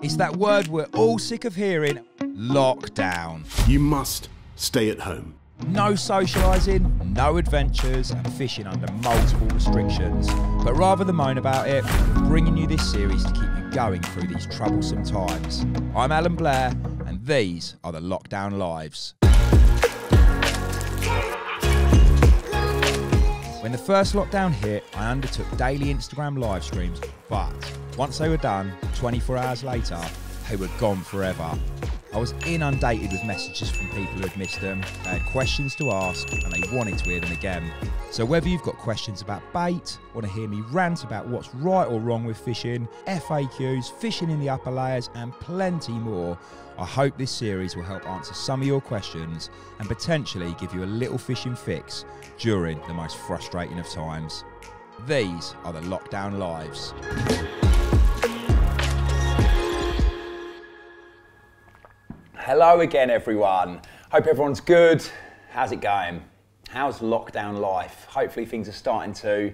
It's that word we're all sick of hearing, lockdown. You must stay at home. No socialising, no adventures, and fishing under multiple restrictions. But rather than moan about it, we're bringing you this series to keep you going through these troublesome times. I'm Blair, and these are the Lockdown Lives. When the first lockdown hit, I undertook daily Instagram live streams, but once they were done, 24 hours later, they were gone forever. I was inundated with messages from people who had missed them, they had questions to ask, and they wanted to hear them again. So whether you've got questions about bait, want to hear me rant about what's right or wrong with fishing, FAQs, fishing in the upper layers, and plenty more, I hope this series will help answer some of your questions and potentially give you a little fishing fix during the most frustrating of times. These are the Lockdown Lives. Hello again, everyone. Hope everyone's good. How's it going? How's lockdown life? Hopefully things are starting to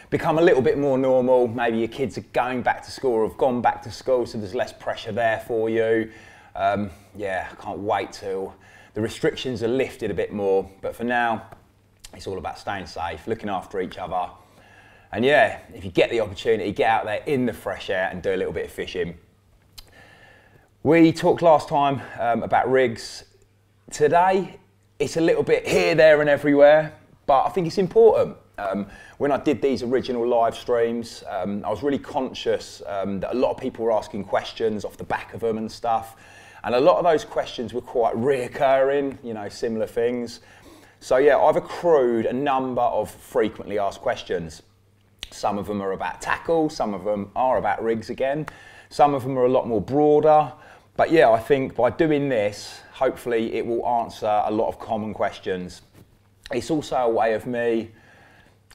become a little bit more normal. Maybe your kids are going back to school or have gone back to school, so there's less pressure there for you. Yeah, I can't wait till the restrictions are lifted a bit more. But for now, it's all about staying safe, looking after each other. And yeah, if you get the opportunity, get out there in the fresh air and do a little bit of fishing. We talked last time about rigs. Today, it's a little bit here, there and everywhere, but I think it's important. When I did these original live streams, I was really conscious that a lot of people were asking questions off the back of them and stuff. And a lot of those questions were quite reoccurring, you know, similar things. So yeah, I've accrued a number of frequently asked questions. Some of them are about tackle, some of them are about rigs again. Some of them are a lot more broader. But yeah, I think by doing this, hopefully it will answer a lot of common questions. It's also a way of me,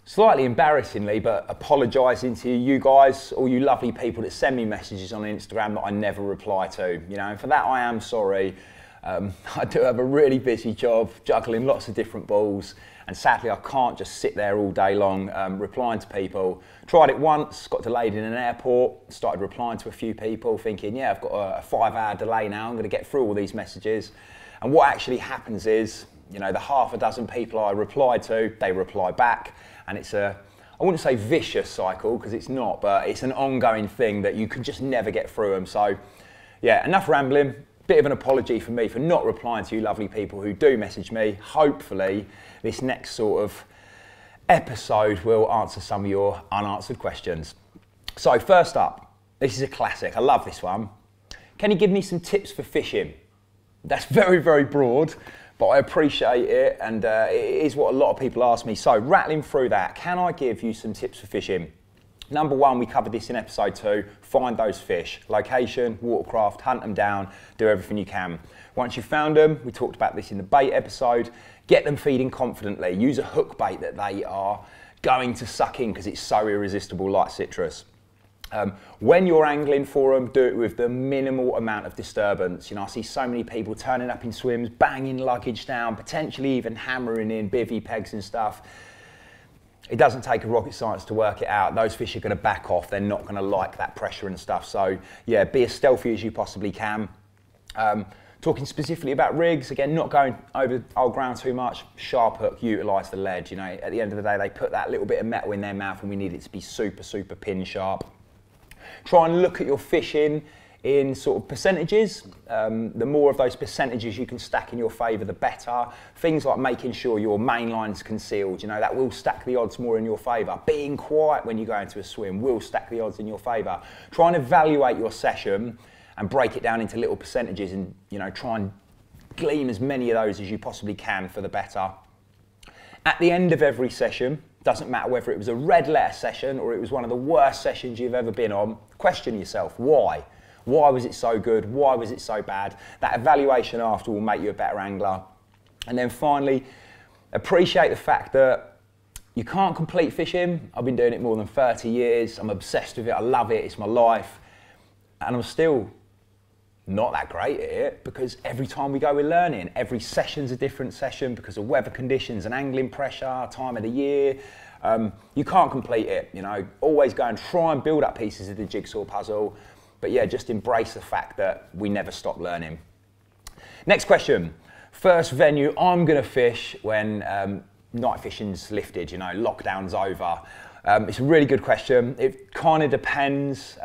slightly embarrassingly, but apologising to you guys, all you lovely people that send me messages on Instagram that I never reply to. You know, and for that I am sorry. I do have a really busy job, juggling lots of different balls, and sadly I can't just sit there all day long replying to people. Tried it once, got delayed in an airport, started replying to a few people thinking, yeah, I've got a 5-hour delay now, I'm going to get through all these messages. And what actually happens is, you know, the half a dozen people I replied to, they reply back, and it's I wouldn't say vicious cycle, because it's not, but it's an ongoing thing that you can just never get through them. So yeah, enough rambling. Bit of an apology for me for not replying to you lovely people who do message me. Hopefully this next sort of episode will answer some of your unanswered questions. So first up, this is a classic, I love this one. Can you give me some tips for fishing? That's very, very broad, but I appreciate it, and it is what a lot of people ask me. So rattling through that, can I give you some tips for fishing? Number one, we covered this in episode 2, find those fish. Location, watercraft, hunt them down, do everything you can. Once you've found them, we talked about this in the bait episode, get them feeding confidently. Use a hook bait that they are going to suck in because it's so irresistible, like citrus. When you're angling for them, do it with the minimal amount of disturbance. You know, I see so many people turning up in swims, banging luggage down, potentially even hammering in bivvy pegs and stuff. It doesn't take a rocket science to work it out. Those fish are going to back off. They're not going to like that pressure and stuff. So yeah, be as stealthy as you possibly can. Talking specifically about rigs, again, not going over old ground too much. Sharp hook, utilise the lead. You know, at the end of the day, they put that little bit of metal in their mouth and we need it to be super, super pin sharp. Try and look at your fishing in sort of percentages. The more of those percentages you can stack in your favour, the better. Things like making sure your main line's concealed, you know, that will stack the odds more in your favour. Being quiet when you go into a swim will stack the odds in your favour. Try and evaluate your session and break it down into little percentages and, you know, try and glean as many of those as you possibly can for the better. At the end of every session, doesn't matter whether it was a red letter session or it was one of the worst sessions you've ever been on, question yourself, why? Why was it so good? Why was it so bad? That evaluation after will make you a better angler. And then finally, appreciate the fact that you can't complete fishing. I've been doing it more than 30 years. I'm obsessed with it. I love it. It's my life. And I'm still not that great at it because every time we go, we're learning. Every session's a different session because of weather conditions and angling pressure, time of the year. You can't complete it, you know. Always go and try and build up pieces of the jigsaw puzzle. But yeah, just embrace the fact that we never stop learning. Next question. First venue I'm going to fish when night fishing's lifted, you know, lockdown's over. It's a really good question. It kind of depends.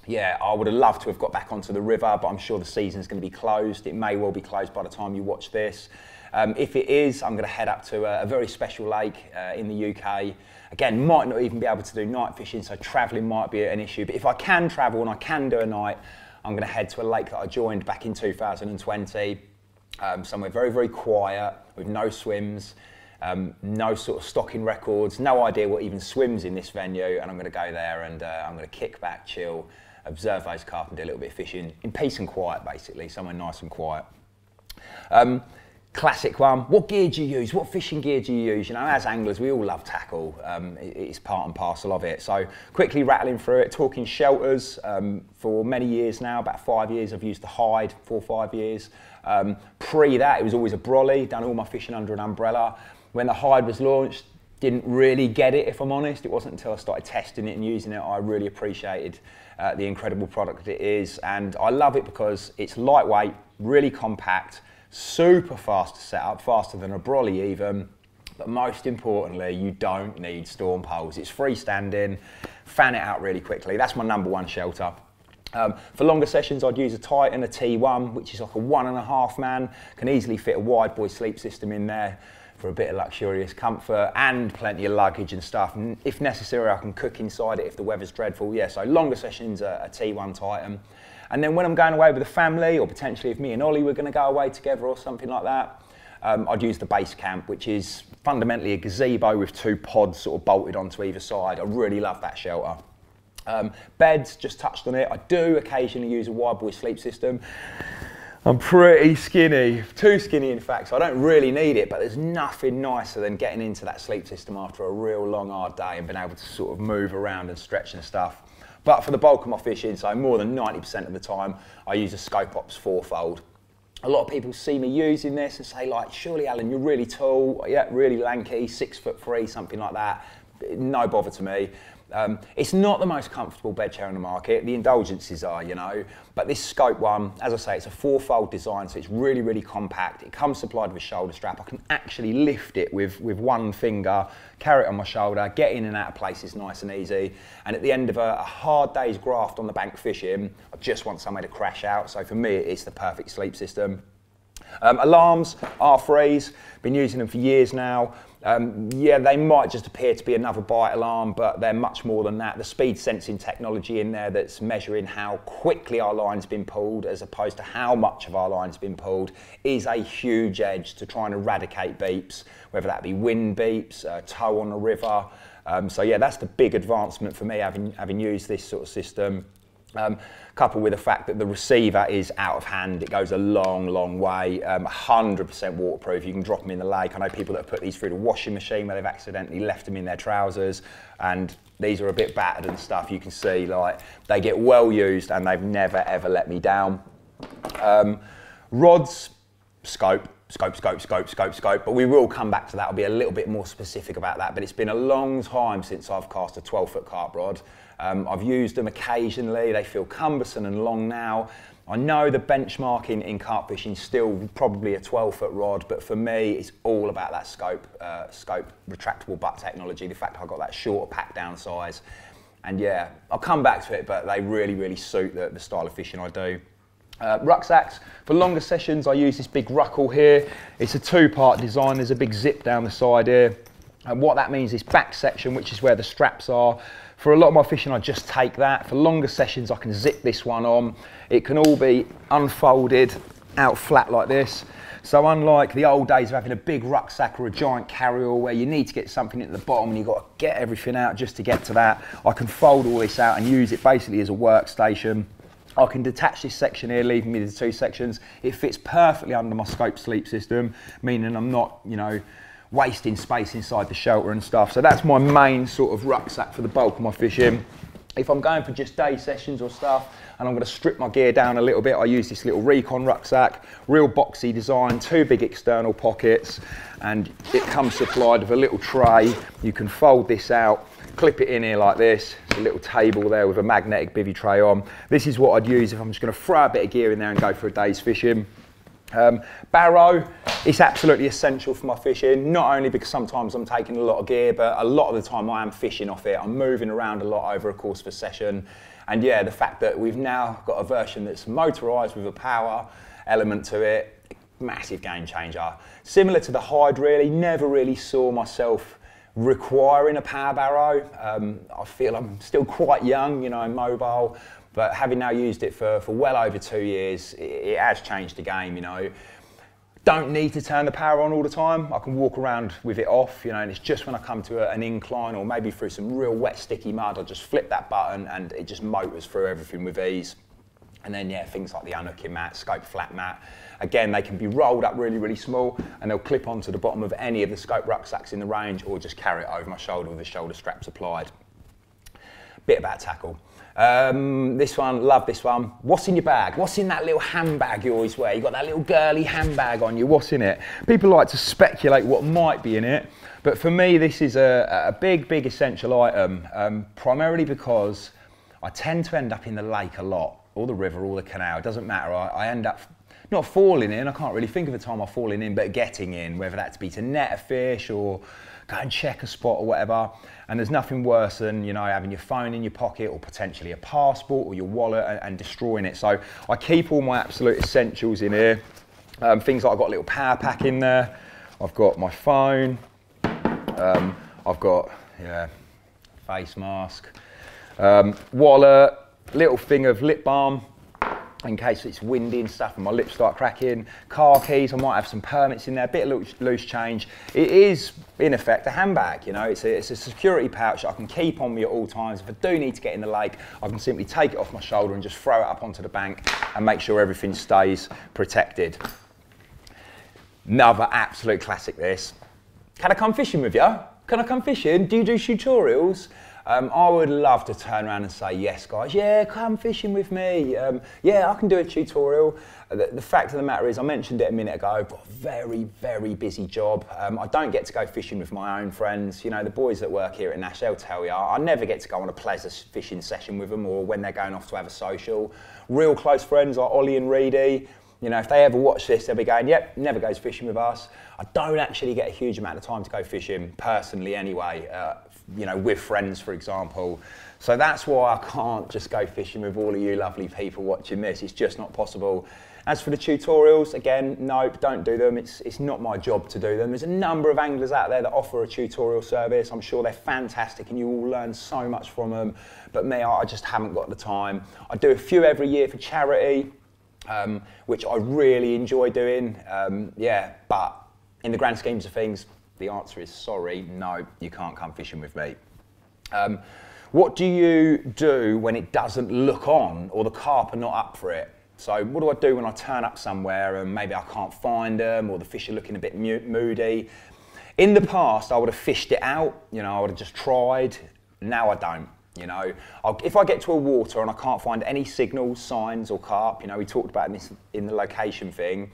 Yeah, I would have loved to have got back onto the river, but I'm sure the season's going to be closed. It may well be closed by the time you watch this. If it is, I'm going to head up to a very special lake in the UK. Again, might not even be able to do night fishing, so travelling might be an issue. But if I can travel and I can do a night, I'm going to head to a lake that I joined back in 2020. Somewhere very, very quiet, with no swims, no sort of stocking records, no idea what even swims in this venue. And I'm going to go there and I'm going to kick back, chill, observe those carp and do a little bit of fishing in peace and quiet, basically, somewhere nice and quiet. Classic one, what gear do you use? What fishing gear do you use? You know, as anglers, we all love tackle. It's part and parcel of it. So quickly rattling through it, talking shelters. For many years now, about 5 years, I've used the Hide, 4 or 5 years. Pre that, it was always a brolly, done all my fishing under an umbrella. When the Hide was launched, didn't really get it, if I'm honest. It wasn't until I started testing it and using it I really appreciated the incredible product it is. And I love it because it's lightweight, really compact, super fast to set up, faster than a brolly even. But most importantly, you don't need storm poles. It's freestanding, fan it out really quickly. That's my #1 shelter. For longer sessions, I'd use a Titan, a T1, which is like a 1.5 man. Can easily fit a wide boy sleep system in there for a bit of luxurious comfort and plenty of luggage and stuff. And if necessary, I can cook inside it if the weather's dreadful. Yeah, so longer sessions, a T1 Titan. And then when I'm going away with the family, or potentially if me and Ollie were going to go away together or something like that, I'd use the base camp, which is fundamentally a gazebo with 2 pods sort of bolted onto either side. I really love that shelter. Beds, just touched on it. I do occasionally use a wide boy sleep system. I'm pretty skinny, too skinny in fact, so I don't really need it, but there's nothing nicer than getting into that sleep system after a real long hard day and being able to sort of move around and stretch and stuff. But for the bulk of my fishing, so more than 90% of the time, I use a Scope Ops 4-fold. A lot of people see me using this and say like, surely Alan, you're really tall, yeah, really lanky, 6'3", something like that. No bother to me. It's not the most comfortable bed chair on the market. The indulgences are, you know, but this Scope one, as I say, it's a 4-fold design, so it's really, really compact. It comes supplied with a shoulder strap. I can actually lift it with one finger, carry it on my shoulder, get in and out of places nice and easy. And at the end of a hard day's graft on the bank fishing, I just want somewhere to crash out. So for me, it's the perfect sleep system. Alarms, R3s, been using them for years now. Yeah, they might just appear to be another bite alarm, but they're much more than that. The speed sensing technology in there that's measuring how quickly our line's been pulled as opposed to how much of our line's been pulled is a huge edge to try and eradicate beeps, whether that be wind beeps, tow on the river. So yeah, that's the big advancement for me having used this sort of system. Coupled with the fact that the receiver is out of hand, it goes a long, long way, 100% waterproof. You can drop them in the lake. I know people that have put these through the washing machine where they've accidentally left them in their trousers, and these are a bit battered and stuff. You can see like they get well used and they've never ever let me down. Rods, scope, but we will come back to that. I'll be a little bit more specific about that, but it's been a long time since I've cast a 12-foot carp rod. I've used them occasionally. They feel cumbersome and long now. I know the benchmark in carp fishing is still probably a 12-foot rod, but for me, it's all about that scope retractable butt technology, the fact I've got that shorter pack down size. And yeah, I'll come back to it, but they really, really suit the style of fishing I do. Rucksacks, for longer sessions, I use this big ruckle here. It's a 2-part design. There's a big zip down the side here. And what that means is back section, which is where the straps are. For a lot of my fishing, I just take that. For longer sessions, I can zip this one on. It can all be unfolded out flat like this. So unlike the old days of having a big rucksack or a giant carry-all where you need to get something at the bottom and you've got to get everything out just to get to that, I can fold all this out and use it basically as a workstation. I can detach this section here, leaving me the 2 sections. It fits perfectly under my scope sleep system, meaning I'm not, you know, wasting space inside the shelter and stuff. So that's my main sort of rucksack for the bulk of my fishing. If I'm going for just day sessions or stuff and I'm going to strip my gear down a little bit, I use this little Recon rucksack, real boxy design, 2 big external pockets, and it comes supplied with a little tray. You can fold this out, clip it in here like this. There's a little table there with a magnetic bivvy tray on. This is what I'd use if I'm just going to throw a bit of gear in there and go for a day's fishing. Barrow, it's absolutely essential for my fishing, not only because sometimes I'm taking a lot of gear, but a lot of the time I am fishing off it. I'm moving around a lot over a course of a session. And yeah, the fact that we've now got a version that's motorised with a power element to it, massive game changer. Similar to the Hyde really, never really saw myself requiring a power barrow. I feel I'm still quite young, you know, mobile. But having now used it for well over 2 years, it has changed the game, you know. Don't need to turn the power on all the time. I can walk around with it off, you know, and it's just when I come to an incline or maybe through some real wet, sticky mud, I just flip that button and it just motors through everything with ease. And then, yeah, things like the unhooking mat, scope flat mat. Again, they can be rolled up really, really small and they'll clip onto the bottom of any of the scope rucksacks in the range or just carry it over my shoulder with the shoulder straps applied. Bit about tackle. This one, love this one. What's in your bag? What's in that little handbag you always wear? You got that little girly handbag on you, what's in it? People like to speculate what might be in it, but for me this is a big, big essential item, primarily because I tend to end up in the lake a lot, or the river, or the canal, it doesn't matter. I end up not falling in, I can't really think of a time I've fallen in, but getting in, whether that be to net a fish or go and check a spot or whatever. And there's nothing worse than, you know, having your phone in your pocket or potentially a passport or your wallet and destroying it. So I keep all my absolute essentials in here. Things like I've got a little power pack in there. I've got my phone. I've got, yeah, face mask, wallet, little thing of lip balm in case it's windy and stuff and my lips start cracking, car keys, I might have some permits in there, a bit of loose change. It is, in effect, a handbag, you know, it's a security pouch that I can keep on me at all times. If I do need to get in the lake, I can simply take it off my shoulder and just throw it up onto the bank and make sure everything stays protected. Another absolute classic this. Can I come fishing with you? Can I come fishing? Do you do tutorials? I would love to turn around and say, yes, guys, yeah, come fishing with me. Yeah, I can do a tutorial. The fact of the matter is, I mentioned it a minute ago, I've got a very, very busy job. I don't get to go fishing with my own friends. You know, the boys that work here at Nash, they'll tell you, I never get to go on a pleasure fishing session with them or when they're going off to have a social. Real close friends like Ollie and Reedy, you know, if they ever watch this, they'll be going, yep, never goes fishing with us. I don't actually get a huge amount of time to go fishing, personally anyway, you know, with friends, for example. So that's why I can't just go fishing with all of you lovely people watching this. It's just not possible. As for the tutorials, again, nope, don't do them. It's not my job to do them. There's a number of anglers out there that offer a tutorial service. I'm sure they're fantastic and you all learn so much from them. But me, I just haven't got the time. I do a few every year for charity, which I really enjoy doing. Yeah, but in the grand schemes of things, the answer is sorry, no, you can't come fishing with me. What do you do when it doesn't look on or the carp are not up for it? So what do I do when I turn up somewhere and maybe I can't find them or the fish are looking a bit moody? In the past, I would have fished it out, you know, I would have just tried. Now I don't. You know, if I get to a water and I can't find any signals, signs or carp, you know, we talked about this in the location thing,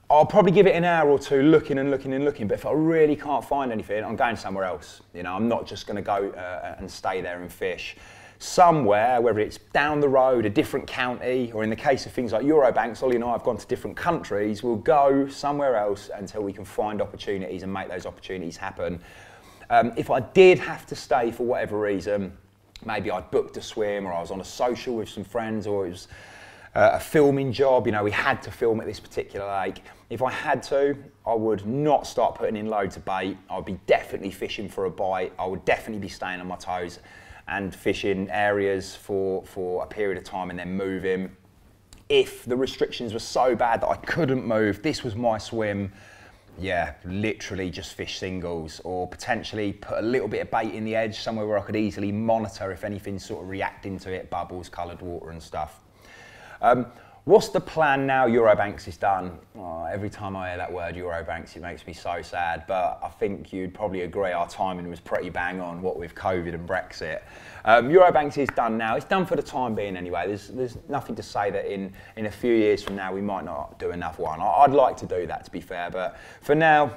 I'll probably give it an hour or two looking and looking and looking, but if I really can't find anything, I'm going somewhere else. You know, I'm not just going to go and stay there and fish. Somewhere, whether it's down the road, a different county, or in the case of things like Eurobanks, Ollie and I have gone to different countries, we'll go somewhere else until we can find opportunities and make those opportunities happen. If I did have to stay for whatever reason, maybe I'd booked a swim or I was on a social with some friends or it was a filming job, you know, we had to film at this particular lake. If I had to, I would not start putting in loads of bait. I would be definitely fishing for a bite. I would definitely be staying on my toes and fishing areas for a period of time and then moving. If the restrictions were so bad that I couldn't move, this was my swim, yeah, literally just fish singles or potentially put a little bit of bait in the edge somewhere where I could easily monitor if anything's sort of reacting to it, bubbles, coloured water and stuff. What's the plan now Eurobanks is done? Oh, every time I hear that word Eurobanks, it makes me so sad, but I think you'd probably agree our timing was pretty bang on, what with COVID and Brexit. Eurobanks is done now. It's done for the time being anyway. There's nothing to say that in a few years from now we might not do another one. I'd like to do that, to be fair, but for now,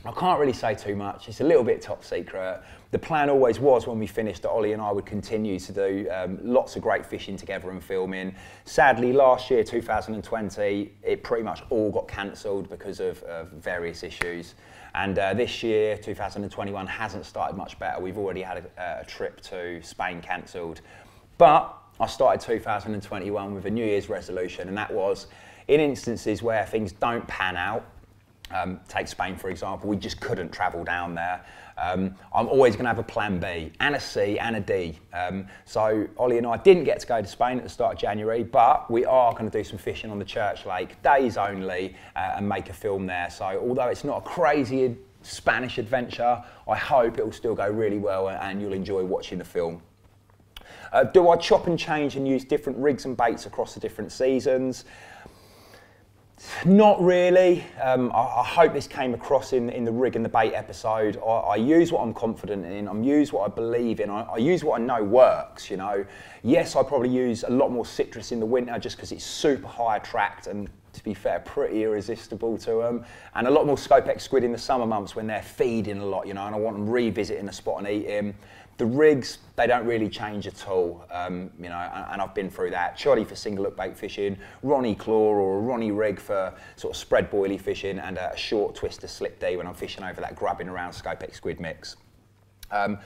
I can't really say too much. It's a little bit top secret. The plan always was, when we finished, that Ollie and I would continue to do lots of great fishing together and filming. Sadly, last year, 2020, it pretty much all got cancelled because of various issues. And this year, 2021, hasn't started much better. We've already had a trip to Spain cancelled. But I started 2021 with a New Year's resolution, and that was, in instances where things don't pan out, take Spain for example, we just couldn't travel down there. I'm always going to have a plan B and a C and a D. So Ollie and I didn't get to go to Spain at the start of January, but we are going to do some fishing on the Church Lake, days only, and make a film there. So although it's not a crazy Spanish adventure, I hope it will still go really well and you'll enjoy watching the film. Do I chop and change and use different rigs and baits across the different seasons? Not really. I hope this came across in the rig and the bait episode. I use what I'm confident in, I use what I believe in, I use what I know works, you know. Yes, I probably use a lot more citrus in the winter just because it's super high attract and, to be fair, pretty irresistible to them. And a lot more Scopex squid in the summer months when they're feeding a lot, you know, and I want them revisiting the spot and eating. The rigs, they don't really change at all, you know, and I've been through that. Choddy for single hook bait fishing, Ronnie claw or a Ronnie rig for sort of spread boilie fishing, and a short twister slip D when I'm fishing over that grubbing around Scopex squid mix. A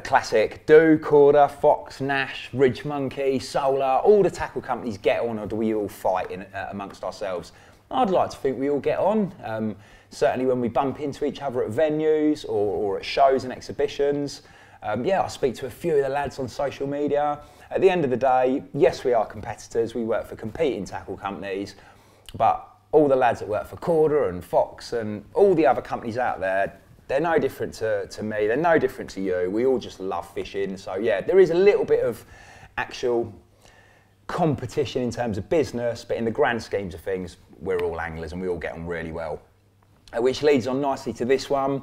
classic, do, Corda, Fox, Nash, Ridge Monkey, Solar, all the tackle companies get on, or do we all fight amongst ourselves? I'd like to think we all get on. Certainly when we bump into each other at venues or at shows and exhibitions. Yeah, I speak to a few of the lads on social media. At the end of the day, yes, we are competitors. We work for competing tackle companies, but all the lads that work for Corda and Fox and all the other companies out there, they're no different to me. They're no different to you. We all just love fishing. So yeah, there is a little bit of actual competition in terms of business, but in the grand schemes of things, we're all anglers and we all get on really well. Which leads on nicely to this one.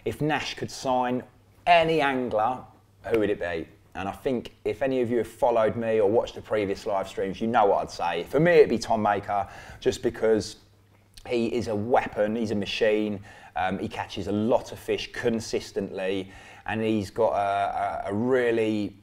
If Nash could sign any angler, who would it be? And I think if any of you have followed me or watched the previous live streams, you know what I'd say. For me, it'd be Tom Maker, just because he is a weapon, he's a machine. He catches a lot of fish consistently, and he's got a really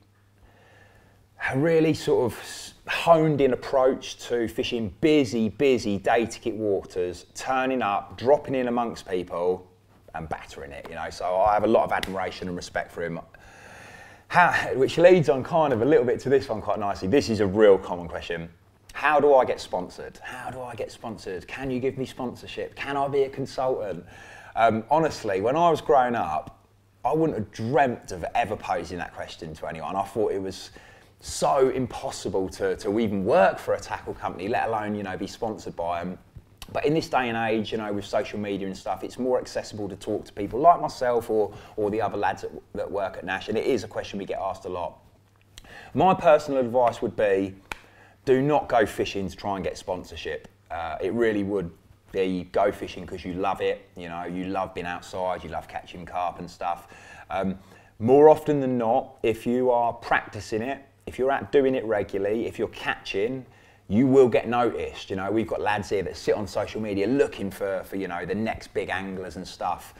sort of honed in approach to fishing busy day ticket waters, turning up, dropping in amongst people, and battering it, you know. So I have a lot of admiration and respect for him. Which leads on kind of a little bit to this one quite nicely. This is a real common question. How do I get sponsored? How do I get sponsored? Can you give me sponsorship? Can I be a consultant? Honestly, when I was growing up, I wouldn't have dreamt of ever posing that question to anyone. I thought it was so impossible to even work for a tackle company, let alone, you know, be sponsored by them. But in this day and age, you know, with social media and stuff, it's more accessible to talk to people like myself or the other lads that work at Nash, and it is a question we get asked a lot. My personal advice would be, do not go fishing to try and get sponsorship. It really would be go fishing because you love it, you know, you love being outside, you love catching carp and stuff. More often than not, if you are practicing it, if you're out doing it regularly, if you're catching, you will get noticed. You know, we've got lads here that sit on social media looking for you know, the next big anglers and stuff.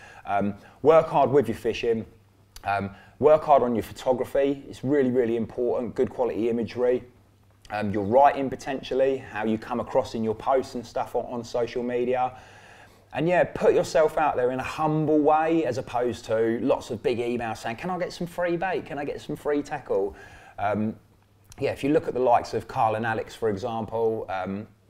Work hard with your fishing. Work hard on your photography. It's really important. Good quality imagery. Your writing potentially, how you come across in your posts and stuff on social media. And yeah, put yourself out there in a humble way as opposed to lots of big emails saying, can I get some free bait? Can I get some free tackle? Yeah, if you look at the likes of Carl and Alex, for example,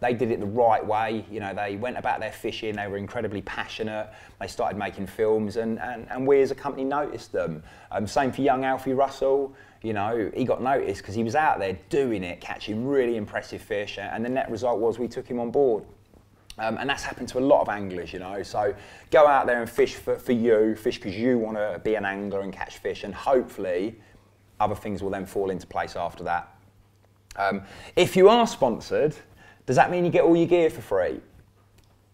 they did it the right way. You know, they went about their fishing, they were incredibly passionate, they started making films, and we as a company noticed them. Same for young Alfie Russell, you know, he got noticed because he was out there doing it, catching really impressive fish, and the net result was we took him on board. And that's happened to a lot of anglers, you know, so go out there and fish for you, fish because you want to be an angler and catch fish, and hopefully other things will then fall into place after that. If you are sponsored, Does that mean you get all your gear for free?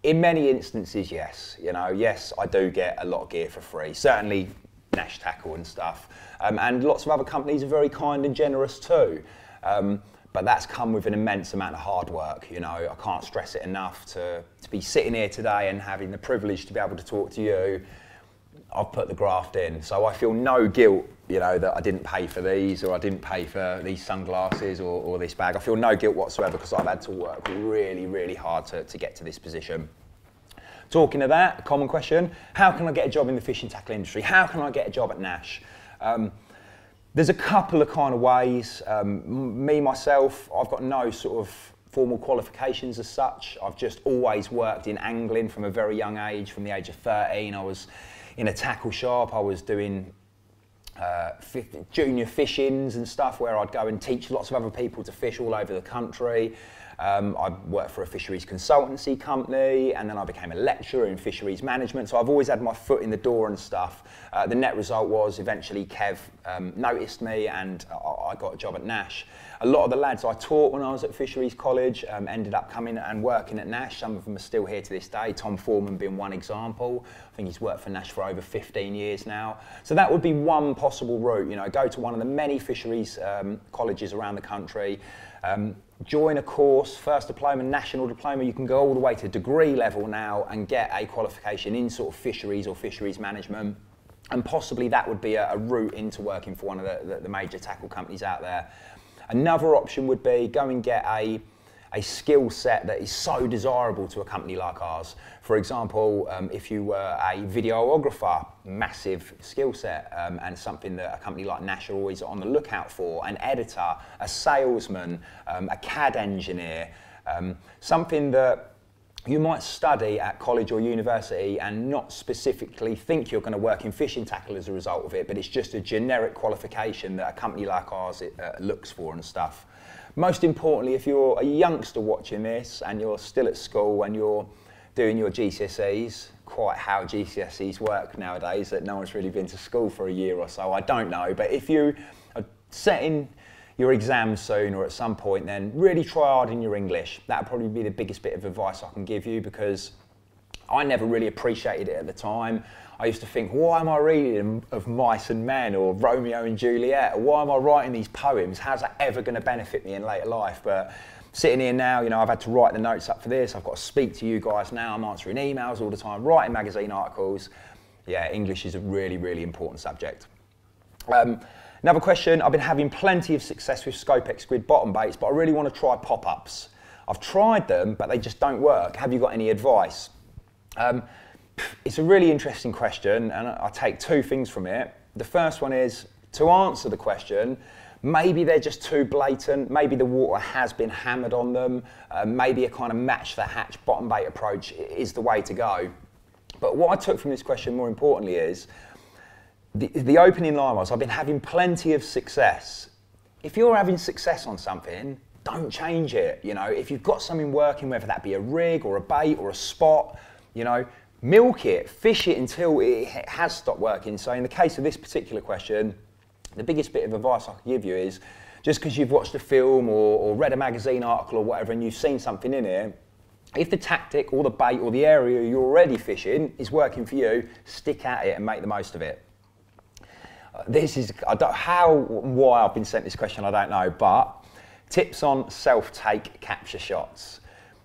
In many instances, yes. You know, yes, I do get a lot of gear for free. Certainly Nash tackle and stuff. And lots of other companies are very kind and generous too. But that's come with an immense amount of hard work. You know, I can't stress it enough to be sitting here today and having the privilege to be able to talk to you. I've put the graft in, so I feel no guilt, you know, that I didn't pay for these, or I didn't pay for these sunglasses or this bag. I feel no guilt whatsoever because I've had to work really, really hard to get to this position. Talking of that, a common question, how can I get a job in the fishing tackle industry? How can I get a job at Nash? There's a couple of kind of ways. Me, myself, I've got no sort of formal qualifications as such. I've just always worked in angling from a very young age. From the age of 13, I was in a tackle shop. I was doing junior fishings and stuff where I'd go and teach lots of other people to fish all over the country. I worked for a fisheries consultancy company, and then I became a lecturer in fisheries management. So I've always had my foot in the door and stuff. The net result was eventually Kev noticed me and I got a job at Nash. A lot of the lads I taught when I was at Fisheries College ended up coming and working at Nash. Some of them are still here to this day, Tom Foreman being one example. I think he's worked for Nash for over 15 years now. So that would be one possible route, you know, go to one of the many fisheries colleges around the country, join a course, first diploma, national diploma. You can go all the way to degree level now and get a qualification in sort of fisheries or fisheries management. And possibly that would be a route into working for one of the major tackle companies out there. Another option would be go and get a skill set that is so desirable to a company like ours. For example, if you were a videographer, massive skill set, and something that a company like Nash are always on the lookout for, an editor, a salesman, a CAD engineer, something that you might study at college or university and not specifically think you're going to work in fishing tackle as a result of it, but it's just a generic qualification that a company like ours looks for and stuff. Most importantly, if you're a youngster watching this and you're still at school and you're doing your GCSEs, quite how GCSEs work nowadays, that no one's really been to school for a year or so, I don't know, but if you are setting your exams soon or at some point, then really try hard in your English. That'll probably be the biggest bit of advice I can give you, because I never really appreciated it at the time. I used to think, why am I reading of Mice and Men or Romeo and Juliet? Or why am I writing these poems? How's that ever going to benefit me in later life? But sitting here now, you know, I've had to write the notes up for this. I've got to speak to you guys now. I'm answering emails all the time, writing magazine articles. Yeah, English is a really, really important subject. Another question, I've been having plenty of success with Scopex squid bottom baits, but I really want to try pop-ups. I've tried them, but they just don't work. Have you got any advice? It's a really interesting question, and I take two things from it. The first one is, to answer the question, maybe they're just too blatant, maybe the water has been hammered on them, maybe a kind of match the hatch bottom bait approach is the way to go. But what I took from this question more importantly is, the opening line was, I've been having plenty of success. If you're having success on something, don't change it. You know, if you've got something working, whether that be a rig or a bait or a spot, you know, milk it, fish it until it has stopped working. So in the case of this particular question, the biggest bit of advice I can give you is, just because you've watched a film or read a magazine article or whatever and you've seen something in it, if the tactic or the bait or the area you're already fishing is working for you, stick at it and make the most of it. This is, why I've been sent this question, I don't know, but tips on self-take capture shots.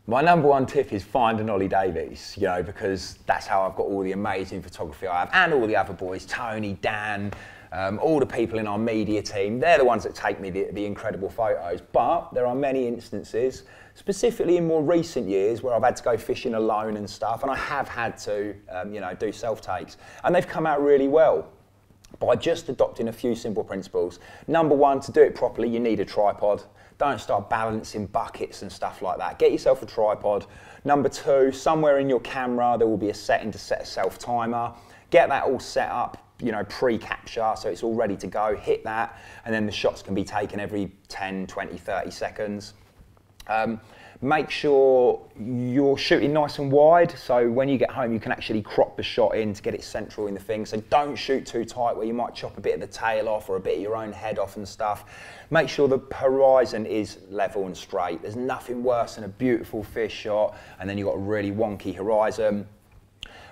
My number one tip is find an Ollie Davies, you know, because that's how I've got all the amazing photography I have, and all the other boys, Tony, Dan, all the people in our media team. They're the ones that take me the incredible photos. But there are many instances, specifically in more recent years, where I've had to go fishing alone and stuff, and I have had to, you know, do self-takes, and they've come out really well by just adopting a few simple principles. Number one, to do it properly, you need a tripod. Don't start balancing buckets and stuff like that. Get yourself a tripod. Number two, somewhere in your camera, there will be a setting to set a self-timer. Get that all set up, you know, pre-capture, so it's all ready to go. Hit that, and then the shots can be taken every 10, 20, 30 seconds. Make sure you're shooting nice and wide, so when you get home you can actually crop the shot in to get it central in the thing. So don't shoot too tight where you might chop a bit of the tail off or a bit of your own head off and stuff. Make sure the horizon is level and straight. There's nothing worse than a beautiful fish shot and then you've got a really wonky horizon.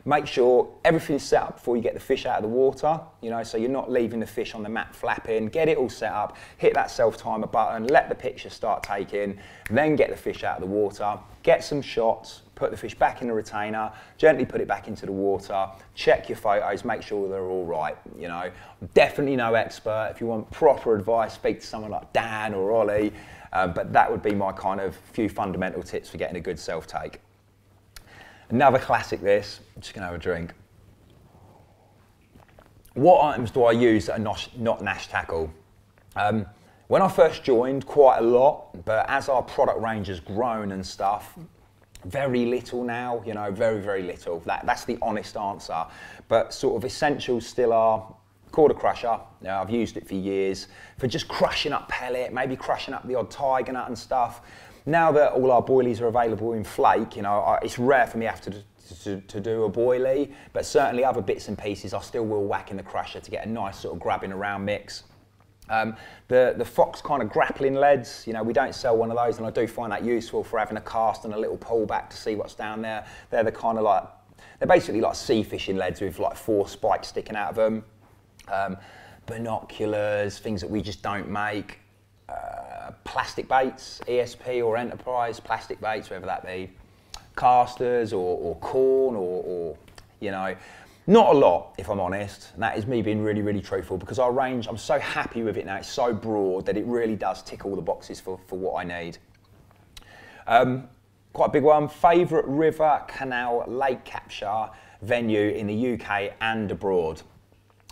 Make sure everything's set up before you get the fish out of the water, you know, so you're not leaving the fish on the mat flapping. Get it all set up, hit that self-timer button, let the picture start taking, then get the fish out of the water, get some shots, put the fish back in the retainer, gently put it back into the water, check your photos, make sure they're all right, you know. Definitely no expert. If you want proper advice, speak to someone like Dan or Ollie, but that would be my kind of few fundamental tips for getting a good self-take. Another classic this, I'm just gonna have a drink. What items do I use that are not Nash tackle? When I first joined, quite a lot, but as our product range has grown and stuff, very little now, you know, very, very little. That's the honest answer. But sort of essentials still are quarter crusher. You know, I've used it for years, for just crushing up pellet, maybe crushing up the odd tiger nut and stuff. Now that all our boilies are available in flake, you know, it's rare for me to do a boilie, but certainly other bits and pieces I still will whack in the crusher to get a nice sort of grabbing around mix. The Fox kind of grappling leads, you know, we don't sell one of those, and I do find that useful for having a cast and a little pullback to see what's down there. They're the kind of like, they're basically like sea fishing leads with like 4 spikes sticking out of them. Binoculars, things that we just don't make. Plastic baits, ESP or Enterprise, plastic baits, whether that be casters or corn or, you know, not a lot, if I'm honest. And that is me being really, really truthful, because our range, I'm so happy with it now, it's so broad that it really does tick all the boxes for what I need. Quite a big one, favourite river, canal, lake capture venue in the UK and abroad.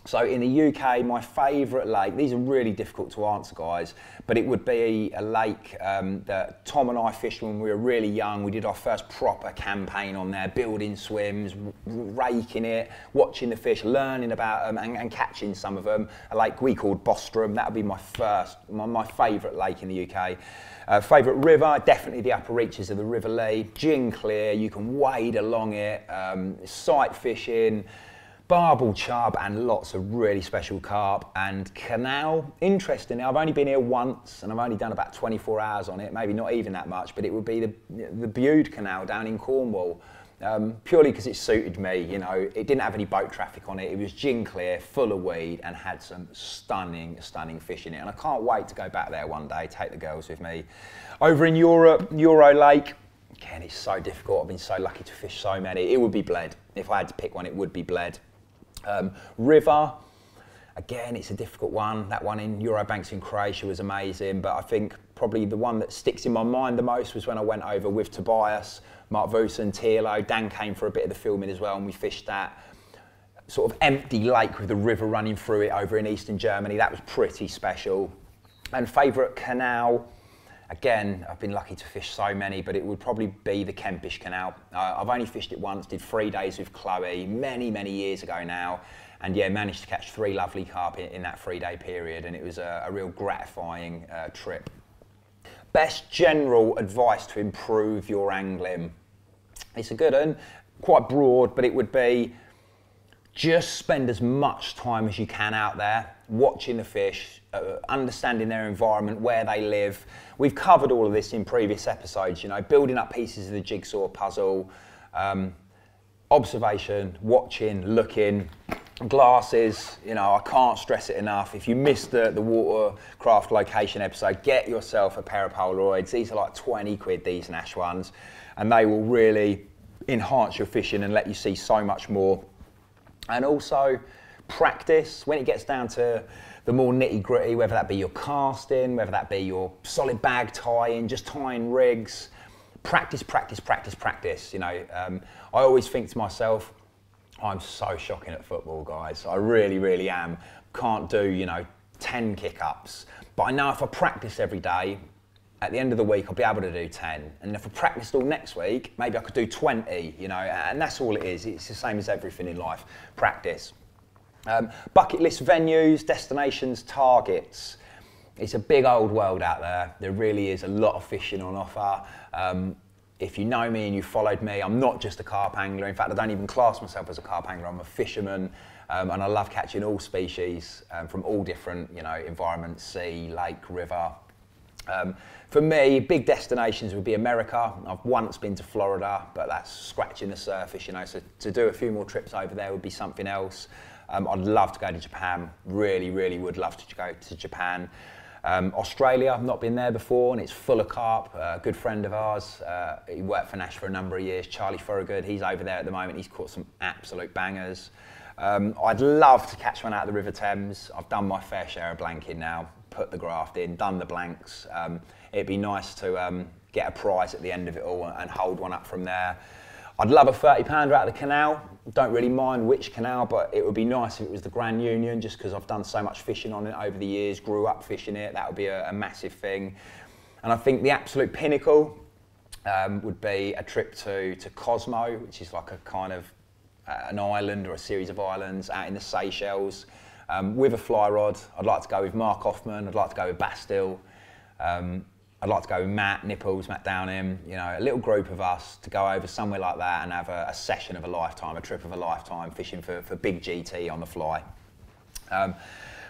So in the UK, my favourite lake, these are really difficult to answer, guys, but it would be a lake that Tom and I fished when we were really young. We did our first proper campaign on there, building swims, raking it, watching the fish, learning about them and catching some of them. A lake we called Bostrom. That would be my favourite lake in the UK. Favourite river, definitely the upper reaches of the River Lee. Gin clear, you can wade along it, sight fishing, barbel chub and lots of really special carp. And Canal, interestingly, I've only been here once and I've only done about 24 hours on it, maybe not even that much, but it would be the Bude Canal down in Cornwall, purely because it suited me. You know, it didn't have any boat traffic on it, it was gin clear, full of weed, and had some stunning, stunning fish in it. And I can't wait to go back there one day, take the girls with me. Over in Europe, Euro Lake, again, it's so difficult. I've been so lucky to fish so many. It would be Bled. If I had to pick one, it would be Bled. River, again, it's a difficult one. That one in Eurobanks in Croatia was amazing, but I think probably the one that sticks in my mind the most was when I went over with Tobias, Mark Vusen, Tierlo. Dan came for a bit of the filming as well, and we fished that sort of empty lake with the river running through it over in eastern Germany. That was pretty special. And favourite canal, again, I've been lucky to fish so many, but it would probably be the Kempish Canal. I've only fished it once, did 3 days with Chloe many, many years ago now, and yeah, managed to catch 3 lovely carp in that 3-day period, and it was a real gratifying trip. Best general advice to improve your angling. It's a good one, quite broad, but it would be just spend as much time as you can out there, watching the fish, understanding their environment, where they live. We've covered all of this in previous episodes, you know, building up pieces of the jigsaw puzzle, observation, watching, looking, glasses, you know, I can't stress it enough. If you missed the watercraft location episode, get yourself a pair of Polaroids. These are like 20 quid, these Nash ones, and they will really enhance your fishing and let you see so much more. And also practice when it gets down to the more nitty gritty, whether that be your casting, whether that be your solid bag tying, just tying rigs. Practice, practice, practice, practice. You know, I always think to myself, I'm so shocking at football, guys. I really, really am. Can't do, you know, 10 kick-ups. But I know if I practice every day, at the end of the week, I'll be able to do 10. And if I practiced all next week, maybe I could do 20, you know, and that's all it is. It's the same as everything in life, practice. Bucket list venues, destinations, targets. It's a big old world out there. There really is a lot of fishing on offer. If you know me and you followed me, I'm not just a carp angler. In fact, I don't even class myself as a carp angler. I'm a fisherman, and I love catching all species from all different, environments: sea, lake, river. For me, big destinations would be America. I've once been to Florida, but that's scratching the surface, so to do a few more trips over there would be something else. I'd love to go to Japan. Really, really would love to go to Japan. Australia, I've not been there before, and it's full of carp. A good friend of ours, he worked for Nash for a number of years, Charlie Thorogood, he's over there at the moment. He's caught some absolute bangers. I'd love to catch one out of the River Thames. I've done my fair share of blanking now, put the graft in, done the blanks. It'd be nice to get a prize at the end of it all and hold one up from there. I'd love a 30-pounder out of the Canal. Don't really mind which canal, but it would be nice if it was the Grand Union, just because I've done so much fishing on it over the years, grew up fishing it. That would be a massive thing. And I think the absolute pinnacle would be a trip to Cosmo, which is like a kind of an island or a series of islands out in the Seychelles, with a fly rod. I'd like to go with Mark Hoffman. I'd like to go with Bastille. I'd like to go with Matt Nipples, Matt Downham, a little group of us to go over somewhere like that and have a session of a lifetime, a trip of a lifetime, fishing for big GT on the fly.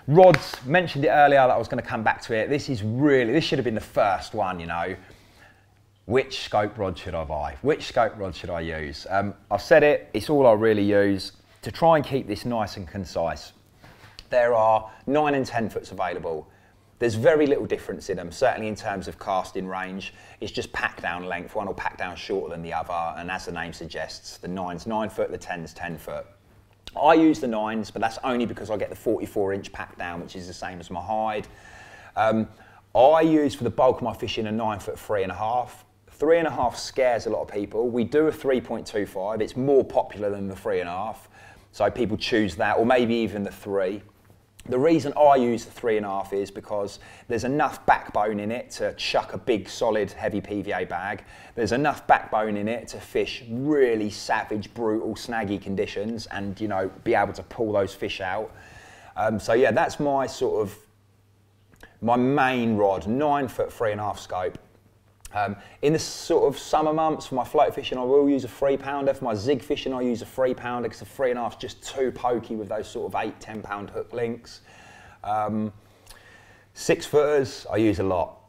Rods, mentioned it earlier that I was going to come back to it. This should have been the first one, Which scope rod should I buy? Which scope rod should I use? I've said it, it's all I really use to try and keep this nice and concise. There are 9 and 10 foots available. There's very little difference in them, certainly in terms of casting range. It's just pack down length. One will pack down shorter than the other, and as the name suggests, the 9's 9 foot, the 10's 10 foot. I use the 9's, but that's only because I get the 44-inch pack down, which is the same as my hide. I use for the bulk of my fishing a 9 foot 3.5. 3.5 scares a lot of people. We do a 3.25. It's more popular than the 3.5, so people choose that, or maybe even the 3. The reason I use the 3.5 is because there's enough backbone in it to chuck a big, solid, heavy PVA bag. There's enough backbone in it to fish really savage, brutal, snaggy conditions and, be able to pull those fish out. So yeah, that's my my main rod, 9 foot 3.5 scope. In the sort of summer months, for my float fishing, I will use a 3-pounder. For my zig fishing, I use a 3-pounder because the 3.5 is just too pokey with those sort of 8-10 pound hook links. 6-footers, I use a lot,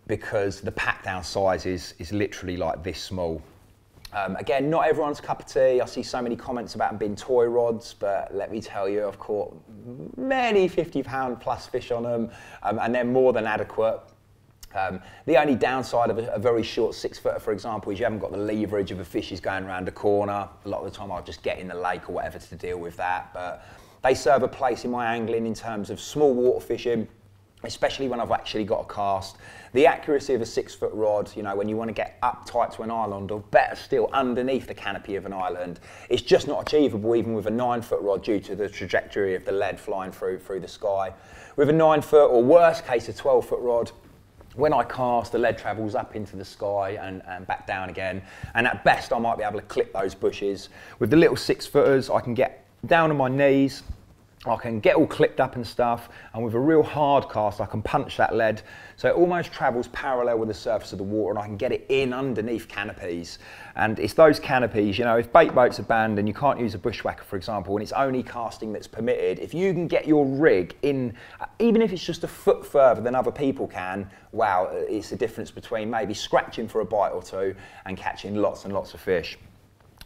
because the pack down size is literally like this small. Again, not everyone's cup of tea. I see so many comments about them being toy rods, but let me tell you, I've caught many 50-pound plus fish on them, and they're more than adequate. The only downside of a very short 6-footer, for example, is you haven't got the leverage of a fish is going around a corner. A lot of the time I'll just get in the lake or whatever to deal with that. But they serve a place in my angling in terms of small water fishing, especially when I've actually got a cast. The accuracy of a 6-foot rod, when you want to get up tight to an island, or better still, underneath the canopy of an island, it's just not achievable even with a 9-foot rod due to the trajectory of the lead flying through the sky. With a 9-foot, or worst case, a 12-foot rod, when I cast, the lead travels up into the sky and back down again. And at best, I might be able to clip those bushes. With the little 6-footers, I can get down on my knees, I can get all clipped up and stuff, and with a real hard cast, I can punch that lead so it almost travels parallel with the surface of the water, and I can get it in underneath canopies. And it's those canopies, if bait boats are banned and you can't use a Bushwhacker, for example, and it's only casting that's permitted, if you can get your rig in, even if it's just a foot further than other people can, wow, it's the difference between maybe scratching for a bite or two and catching lots and lots of fish.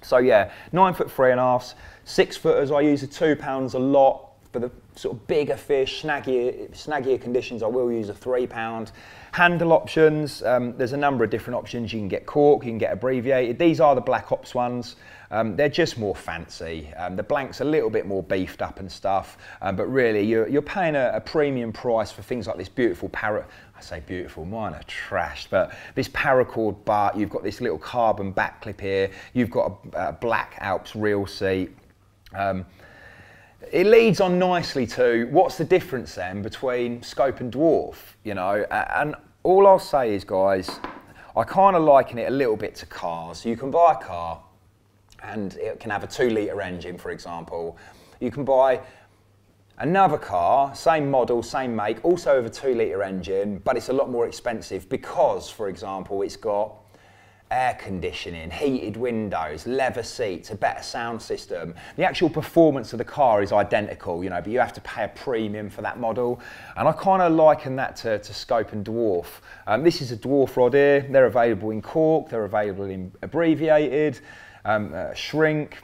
So yeah, 9 foot 3.5s, 6-footers, I use the 2 pounds a lot. For the sort of bigger fish, snaggier conditions, I will use a 3-pound. Handle options, there's a number of different options. You can get cork, you can get abbreviated. These are the Black Ops ones. They're just more fancy. The blank's a little bit more beefed up and stuff, but really you're paying a premium price for things like this beautiful I say beautiful, mine are trashed, but this paracord butt, you've got this little carbon back clip here, you've got a Black Alps reel seat. It leads on nicely to what's the difference then between scope and dwarf, and all I'll say is, guys, I kind of liken it a little bit to cars. You can buy a car and it can have a 2-litre engine, for example. You can buy Another car, same model, same make, also with a 2-litre engine, but it's a lot more expensive because, for example, it's got air conditioning, heated windows, leather seats, a better sound system. The actual performance of the car is identical, you know, but you have to pay a premium for that model. And I kind of liken that to Scope and Dwarf. This is a Dwarf rod here. They're available in cork, they're available in abbreviated, shrink,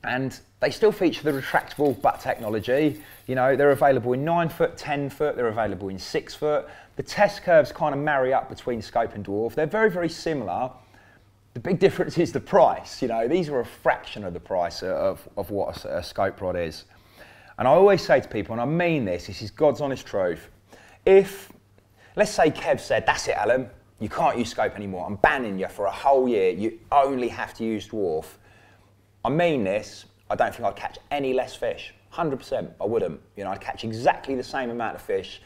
and they still feature the retractable butt technology. You know, they're available in 9 foot, 10 foot, they're available in 6 foot. The test curves kind of marry up between Scope and Dwarf. They're very, very similar. The big difference is the price. You know, these are a fraction of the price of what a Scope rod is. And I always say to people, and I mean this is God's honest truth. If, let's say Kev said, that's it, Alan, you can't use Scope anymore. I'm banning you for a whole year. You only have to use Dwarf. I mean this, I don't think I'd catch any less fish. 100%, I wouldn't. You know, I'd catch exactly the same amount of fish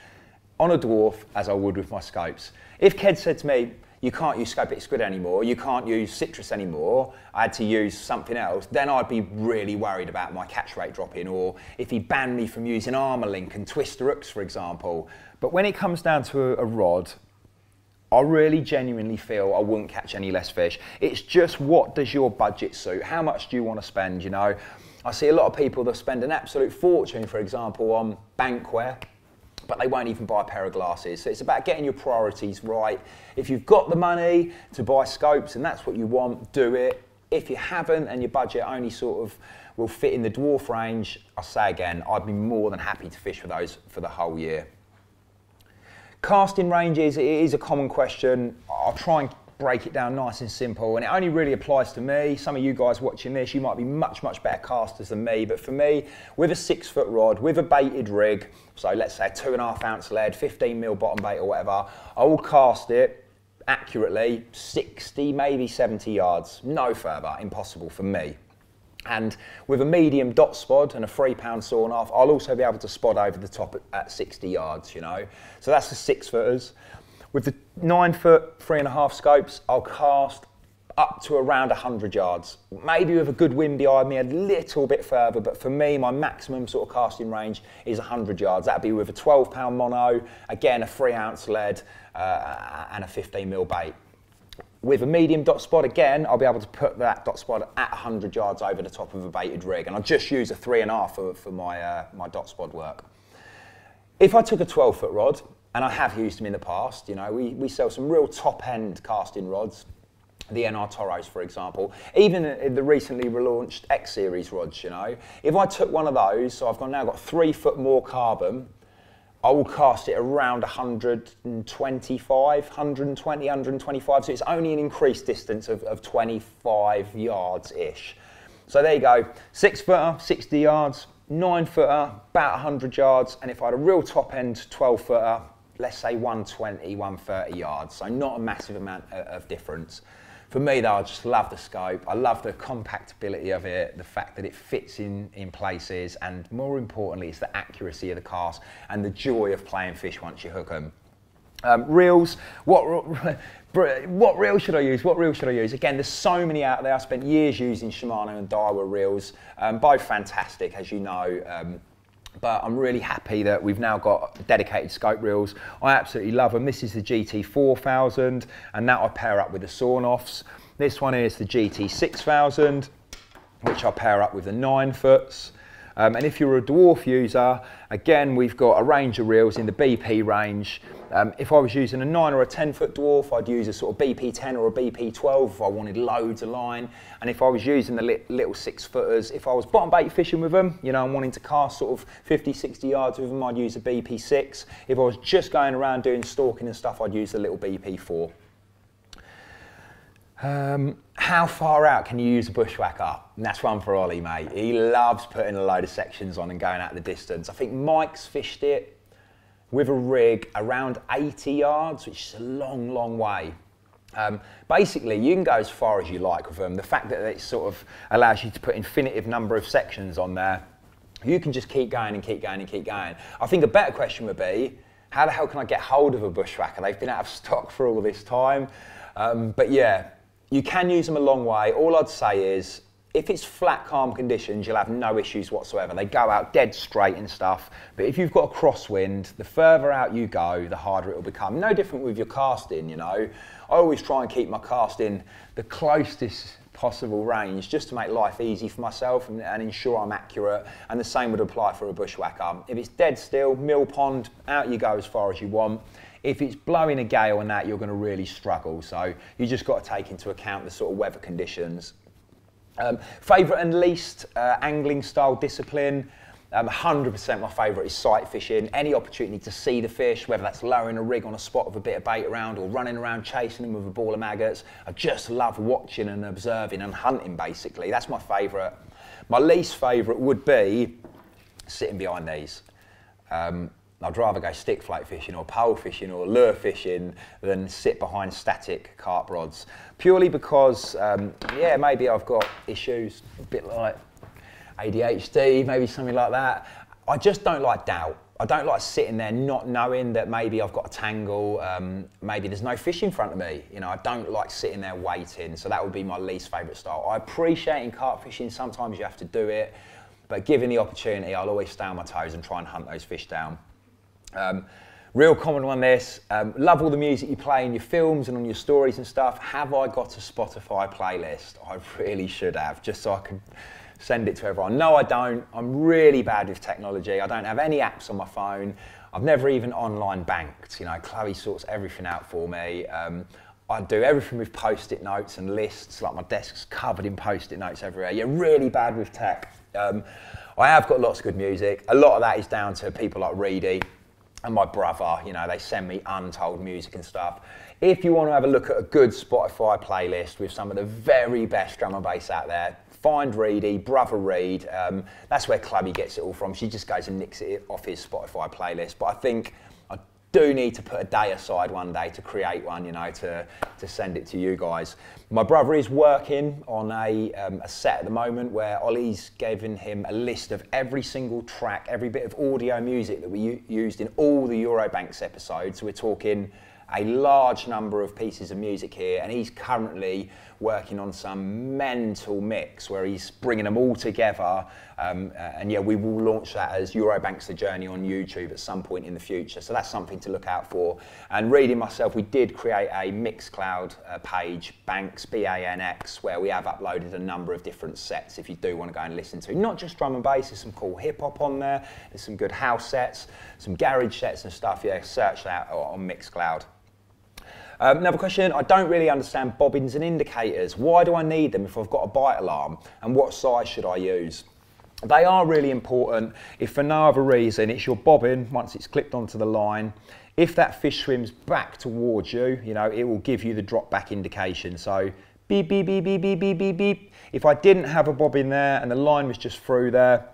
on a Dwarf as I would with my Scopes. If Ked said to me, you can't use Scope Squid anymore, you can't use citrus anymore, I had to use something else, then I'd be really worried about my catch rate dropping, or if he banned me from using Armour Link and Twister hooks, for example. But when it comes down to a rod, I really genuinely feel I wouldn't catch any less fish. It's just, what does your budget suit? How much do you want to spend, you know? I see a lot of people that spend an absolute fortune, for example, on bankware, but they won't even buy a pair of glasses. So it's about getting your priorities right. If you've got the money to buy Scopes and that's what you want, do it. If you haven't and your budget only sort of will fit in the Dwarf range, I'll say again, I'd be more than happy to fish for those for the whole year. Casting ranges, it is a common question. I'll try and break it down nice and simple, and it only really applies to me. Some of you guys watching this, you might be much better casters than me, but for me, with a 6 foot rod, with a baited rig, so let's say a 2.5 ounce lead, 15mm bottom bait or whatever, I will cast it accurately 60, maybe 70 yards, no further, impossible for me. And with a medium dot spod and a 3-pound sawn off, I'll also be able to spod over the top at 60 yards, you know. So that's the 6 footers. With the 9 foot, 3.5 Scopes, I'll cast up to around 100 yards. Maybe with a good wind behind me, a little bit further, but for me, my maximum sort of casting range is 100 yards. That'd be with a 12-pound mono, again, a 3-ounce lead, and a 15mm bait. With a medium dot spot, again, I'll be able to put that dot spot at 100 yards over the top of a baited rig, and I'll just use a 3.5 for my, my dot spot work. If I took a 12-foot rod, and I have used them in the past, you know, we sell some real top-end casting rods, the NR Toros, for example, even in the recently relaunched X-Series rods, you know. If I took one of those, so I've now got 3 foot more carbon, I will cast it around 125, 120, 125, so it's only an increased distance of 25 yards-ish. So there you go, 6 footer, 60 yards, 9 footer, about 100 yards, and if I had a real top-end 12 footer, let's say 120, 130 yards, so not a massive amount of difference. For me though, I just love the Scope, I love the compactability of it, the fact that it fits in places, and more importantly, it's the accuracy of the cast and the joy of playing fish once you hook them. Reels, what reel should I use? What reel should I use? Again, there's so many out there. I spent years using Shimano and Daiwa reels, both fantastic, as you know. But I'm really happy that we've now got dedicated Scope reels. I absolutely love them. This is the GT4000, and that I pair up with the sawn-offs. This one is the GT6000, which I pair up with the 9 foots. And if you're a Dwarf user, again, we've got a range of reels in the BP range. If I was using a 9 or a 10 foot Dwarf, I'd use a sort of BP10 or a BP12 if I wanted loads of line. And if I was using the little 6 footers, if I was bottom bait fishing with them, you know, and wanting to cast sort of 50, 60 yards with them, I'd use a BP6. If I was just going around doing stalking and stuff, I'd use the little BP4. How far out can you use a Bushwhacker? And that's one for Ollie, mate. He loves putting a load of sections on and going out the distance. I think Mike's fished it with a rig around 80 yards, which is a long, long way. Basically, you can go as far as you like with them. The fact that it sort of allows you to put infinitive number of sections on there, you can just keep going and keep going and keep going. I think a better question would be, how the hell can I get hold of a Bushwhacker? They've been out of stock for all this time. But yeah, you can use them a long way. All I'd say is, if it's flat, calm conditions, you'll have no issues whatsoever. They go out dead straight and stuff. But if you've got a crosswind, the further out you go, the harder it will become. No different with your casting, you know. I always try and keep my casting the closest possible range just to make life easy for myself and ensure I'm accurate. And the same would apply for a bushwhacker. If it's dead still, mill pond, out you go as far as you want. If it's blowing a gale and that, you're going to really struggle. So you just got to take into account the sort of weather conditions. Favourite and least angling style discipline, 100% my favourite is sight fishing. Any opportunity to see the fish, whether that's lowering a rig on a spot with a bit of bait around or running around chasing them with a ball of maggots. I just love watching and observing and hunting basically. That's my favourite. My least favourite would be sitting behind these. I'd rather go stick float fishing or pole fishing or lure fishing than sit behind static carp rods. Purely because, yeah, maybe I've got issues, a bit like ADHD, maybe something like that. I just don't like doubt. I don't like sitting there not knowing that maybe I've got a tangle, maybe there's no fish in front of me. You know, I don't like sitting there waiting, so that would be my least favourite style. I appreciate in carp fishing, sometimes you have to do it, but given the opportunity, I'll always stay on my toes and try and hunt those fish down. Real common one this, love all the music you play in your films and on your stories and stuff. Have I got a Spotify playlist? I really should have, just so I can send it to everyone. No, I don't. I'm really bad with technology. I don't have any apps on my phone. I've never even online banked. You know, Chloe sorts everything out for me. I do everything with post-it notes and lists, like my desk's covered in post-it notes everywhere. You're really bad with tech. I have got lots of good music. A lot of that is down to people like Reedy and my brother. You know, they send me untold music and stuff. If you want to have a look at a good Spotify playlist with some of the very best drum and bass out there, find Reedy, Brother Reed. That's where Chloe gets it all from. She just goes and nicks it off his Spotify playlist. But I think I do need to put a day aside one day to create one, you know, to send it to you guys. My brother is working on a set at the moment where Ollie's given him a list of every single track, every bit of audio music that we used in all the Eurobanks episodes. So we're talking a large number of pieces of music here, and he's currently working on some mental mix where he's bringing them all together, and yeah, we will launch that as Eurobanks The Journey on YouTube at some point in the future, so that's something to look out for. And Reed and myself, we did create a Mixcloud page, Banks, B-A-N-X, where we have uploaded a number of different sets if you do want to go and listen to. Not just drum and bass, there's some cool hip-hop on there, there's some good house sets, some garage sets and stuff. Yeah, search that on Mixcloud. Another question, I don't really understand bobbins and indicators. Why do I need them if I've got a bite alarm? And what size should I use? They are really important. If for no other reason, it's your bobbin, once it's clipped onto the line. If that fish swims back towards you, you know, it will give you the drop back indication. So beep, beep, beep, beep, beep, beep, beep, beep. If I didn't have a bobbin there and the line was just through there,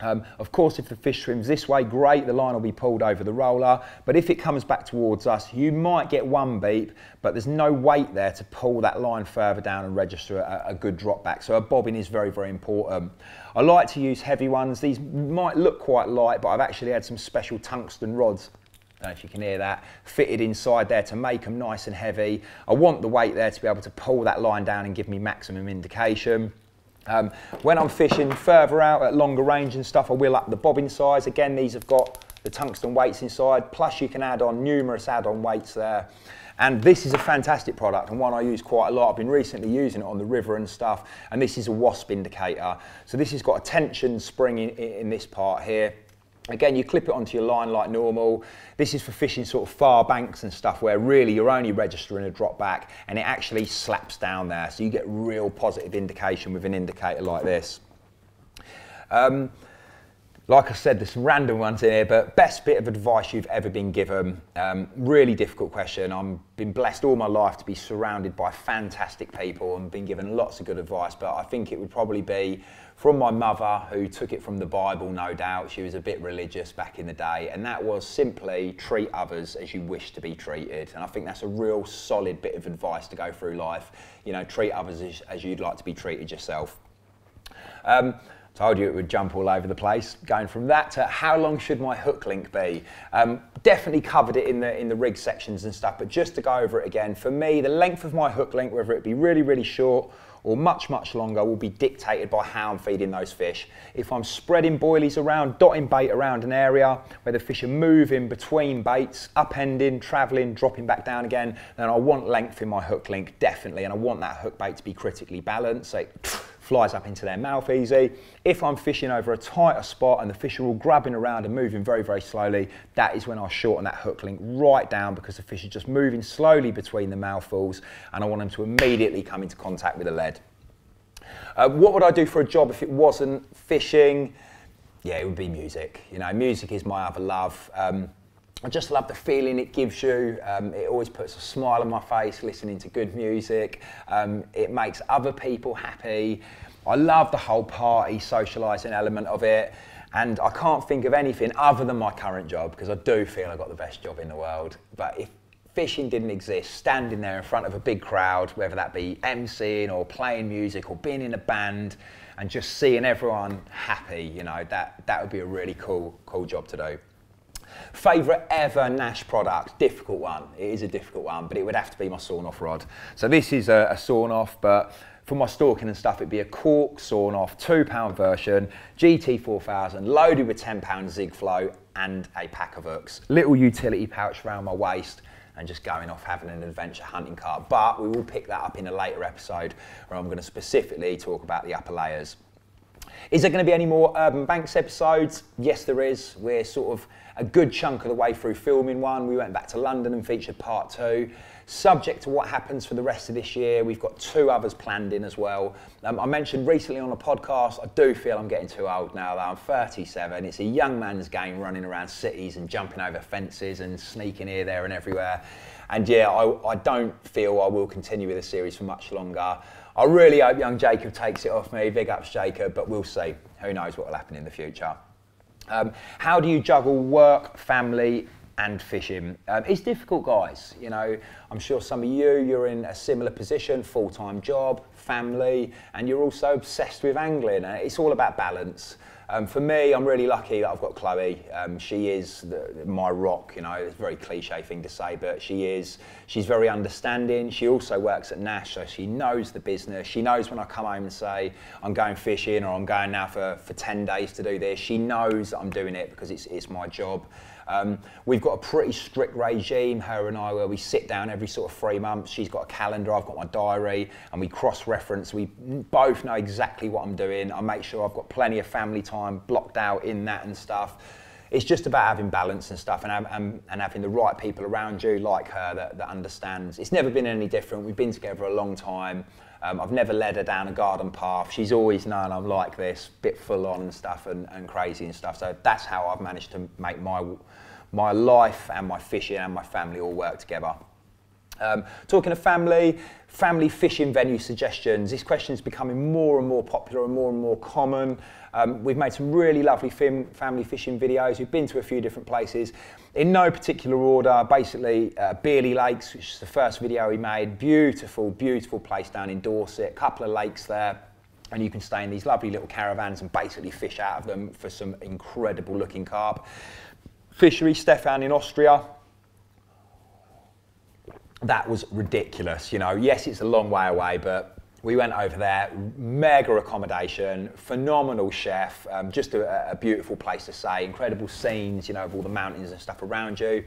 of course, if the fish swims this way, great, the line will be pulled over the roller. But if it comes back towards us, you might get one beep, but there's no weight there to pull that line further down and register a good drop back. So a bobbin is very, very important. I like to use heavy ones. These might look quite light, but I've actually had some special tungsten rods, I don't know if you can hear that, fitted inside there to make them nice and heavy. I want the weight there to be able to pull that line down and give me maximum indication. When I'm fishing further out at longer range and stuff, I will up the bobbin size. Again, these have got the tungsten weights inside, plus you can add on numerous add-on weights there. And this is a fantastic product and one I use quite a lot. I've been recently using it on the river and stuff, and this is a Wasp Indicator. So this has got a tension spring in this part here. Again, you clip it onto your line like normal. This is for fishing sort of far banks and stuff where really you're only registering a drop back, and it actually slaps down there. So you get real positive indication with an indicator like this. Like I said, there's some random ones in here, but best bit of advice you've ever been given. Really difficult question. I've been blessed all my life to be surrounded by fantastic people and been given lots of good advice, but I think it would probably be from my mother, who took it from the Bible, no doubt. She was a bit religious back in the day, and that was simply treat others as you wish to be treated. And I think that's a real solid bit of advice to go through life. You know, treat others as you'd like to be treated yourself. Told you it would jump all over the place. Going from that to how long should my hook link be? Definitely covered it in the rig sections and stuff, but just to go over it again, for me, the length of my hook link, whether it be really, really short or much, much longer, will be dictated by how I'm feeding those fish. If I'm spreading boilies around, dotting bait around an area where the fish are moving between baits, upending, traveling, dropping back down again, then I want length in my hook link, definitely, and I want that hook bait to be critically balanced, so it flies up into their mouth easy. If I'm fishing over a tighter spot and the fish are all grubbing around and moving very, very slowly, that is when I shorten that hook link right down, because the fish are just moving slowly between the mouthfuls and I want them to immediately come into contact with the lead. What would I do for a job if it wasn't fishing? Yeah, it would be music. You know, music is my other love. I just love the feeling it gives you. It always puts a smile on my face listening to good music. It makes other people happy. I love the whole party, socialising element of it. And I can't think of anything other than my current job, because I do feel I've got the best job in the world. But if fishing didn't exist, standing there in front of a big crowd, whether that be emceeing or playing music or being in a band, and just seeing everyone happy, you know, that would be a really cool job to do. Favourite ever Nash product? Difficult one. It is a difficult one, but it would have to be my sawn-off rod. So this is a sawn-off, but for my stalking and stuff, it'd be a cork sawn-off, £2 version, GT4000, loaded with 10-pound zig flow and a pack of hooks. Little utility pouch around my waist, and just going off having an adventure hunting carp. But we will pick that up in a later episode where I'm going to specifically talk about the upper layers. Is there going to be any more Urban Banks episodes? Yes, there is. We're sort of a good chunk of the way through filming one. We went back to London and featured part 2. Subject to what happens for the rest of this year, we've got 2 others planned in as well. I mentioned recently on a podcast, I do feel I'm getting too old now, though. I'm 37. It's a young man's game, running around cities and jumping over fences and sneaking here, there and everywhere. And yeah, I don't feel I will continue with the series for much longer. I really hope young Jacob takes it off me. Big ups, Jacob, but we'll see. Who knows what will happen in the future. How do you juggle work, family, and fishing? It's difficult, guys. You know, I'm sure some of you're in a similar position, full-time job, family, and you're also obsessed with angling. It's all about balance. For me, I'm really lucky that I've got Chloe. She is my rock, you know. It's a very cliche thing to say, but she's very understanding. She also works at Nash, so she knows the business. She knows when I come home and say, I'm going fishing, or I'm going now for 10 days to do this. She knows that I'm doing it because it's my job. We've got a pretty strict regime, her and I, where we sit down every sort of 3 months. She's got a calendar, I've got my diary, and we cross-reference. We both know exactly what I'm doing. I make sure I've got plenty of family time blocked out in that and stuff. It's just about having balance and stuff, and having the right people around you like her that understands. It's never been any different. We've been together a long time. I've never led her down a garden path. She's always known I'm like this, bit full on and stuff, and crazy and stuff. So that's how I've managed to make my life and my fishing and my family all work together. Talking of family fishing venue suggestions. This question is becoming more and more popular and more common. We've made some really lovely family fishing videos. We've been to a few different places. In no particular order, basically Bearley Lakes, which is the first video we made. Beautiful, beautiful place down in Dorset. A couple of lakes there. And you can stay in these lovely little caravans and basically fish out of them for some incredible looking carp. Fishery, Stefan in Austria. That was ridiculous, you know. Yes, it's a long way away, but we went over there, mega accommodation, phenomenal chef, just a beautiful place to stay, incredible scenes, you know, of all the mountains and stuff around you.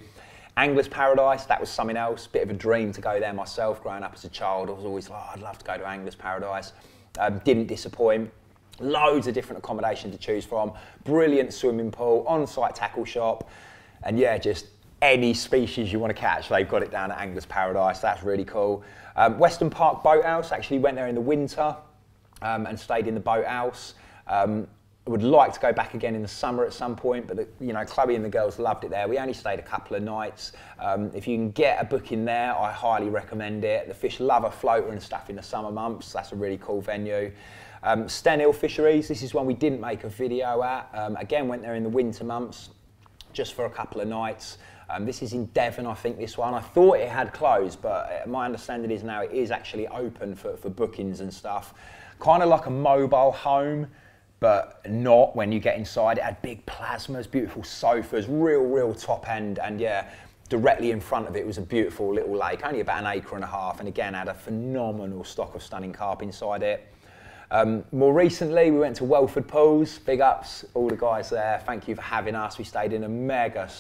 Angler's Paradise, that was something else, bit of a dream to go there myself. Growing up as a child, I was always like, oh, I'd love to go to Angler's Paradise. Didn't disappoint. Loads of different accommodation to choose from, brilliant swimming pool, on-site tackle shop, and yeah, just any species you want to catch, they've got it down at Angler's Paradise. That's really cool. Western Park Boathouse, actually went there in the winter and stayed in the boathouse. I would like to go back again in the summer at some point, but you know, Chloe and the girls loved it there. We only stayed a couple of nights. If you can get a booking there, I highly recommend it. The fish love a floater and stuff in the summer months. That's a really cool venue. Stenhill Fisheries, this is one we didn't make a video at. Again, went there in the winter months, just for a couple of nights. This is in Devon, I think, this one. I thought it had closed, but my understanding is now it is actually open for bookings and stuff. Kind of like a mobile home. but not when you get inside. It had big plasmas, beautiful sofas, real top end, and yeah, directly in front of it was a beautiful little lake, only about 1.5 acres, and again had a phenomenal stock of stunning carp inside it. More recently, we went to Welford Pools. Big ups, all the guys there. Thank you for having us. We stayed in a mega